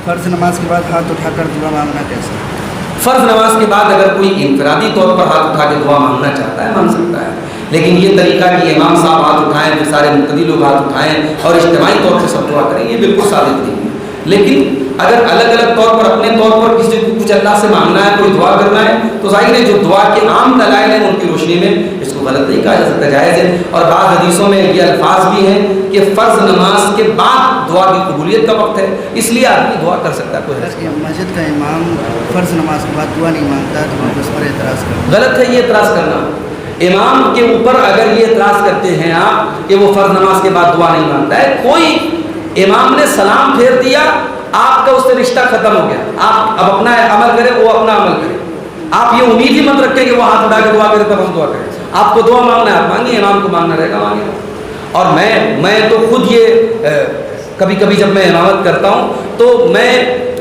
فرض نماز کے بعد ہاتھ اٹھا کر دعا مانگنا کیسے؟ فرض نماز کے بعد اگر کوئی انفرادی طور پر ہاتھ اٹھا کے دعا مانگنا چاہتا ہے مانگ سکتا ہے، لیکن یہ طریقہ کہ امام صاحب ہاتھ اٹھائیں پھر سارے مقتدی لوگ ہاتھ اٹھائیں اور اجتماعی طور سے سب دعا کریں، یہ بالکل ثابت نہیں ہے۔ لیکن اگر الگ الگ طور پر اپنے طور پر کسی کو کچھ اللہ سے مانگنا ہے، کوئی دعا کرنا ہے، تو ظاہر ہے جو دعا کے عام دلائل ہیں ان کی روشنی میں اس کو غلط نہیں کہا جا سکتا، جائز ہے۔ اور بعض حدیثوں میں یہ الفاظ بھی ہیں کہ فرض نماز کے بعد دعا کی قبولیت کا وقت ہے، اس لیے آدمی دعا کر سکتا ہے، کوئی حرج نہیں۔ مسجد کا امام فرض نماز کے بعد دعا نہیں مانگتا تو ہم اس پر اعتراض کرتے غلط ہے یہ اعتراض کرنا۔ امام کے اوپر اگر یہ اعتراض کرتے ہیں آپ کہ وہ فرض نماز کے بعد دعا نہیں مانگتا ہے، کوئی امام نے سلام پھیر دیا، آپ کا اس سے رشتہ ختم ہو گیا، آپ اب اپنا عمل کریں، وہ اپنا عمل کرے، آپ یہ امید ہی مت رکھیں کہ وہ ہاتھ اٹھا کے دعا کرے تب ہم دعا کریں۔ آپ کو دعا مانگنا ہے آپ مانگیے، امام کو مانگنا رہے گا مانگے۔ اور میں تو خود یہ کبھی کبھی جب میں امامت کرتا ہوں تو میں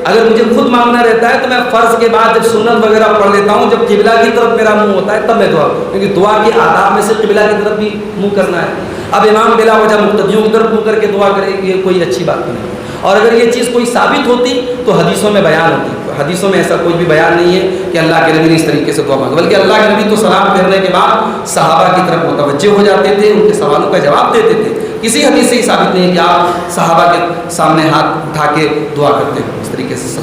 اگر مجھے خود مانگنا رہتا ہے تو میں فرض کے بعد جب سنت وغیرہ پڑھ لیتا ہوں، جب قبلہ کی طرف میرا منہ ہوتا ہے تب میں دعا، کیونکہ دعا کے آداب میں سے قبلہ کی طرف بھی منہ کرنا ہے۔ اب امام بلا وجہ مقتدیوں کی طرف منہ کر کے دعا کرے، یہ کوئی اچھی بات نہیں۔ اور اگر یہ چیز کوئی ثابت ہوتی تو حدیثوں میں بیان ہوتی، حدیثوں میں ایسا کوئی بھی بیان نہیں ہے کہ اللہ کے نبی نے اس طریقے سے دعا مانگی، بلکہ اللہ کے نبی تو سلام پھیرنے کے بعد صحابہ کی طرف متوجہ ہو جاتے تھے، ان کے سوالوں کا جواب دیتے تھے۔ کسی حدیث سے یہ ثابت نہیں ہے کہ آپ صحابہ کے سامنے ہاتھ اٹھا کے دعا کرتے ہیں اس طریقے سے۔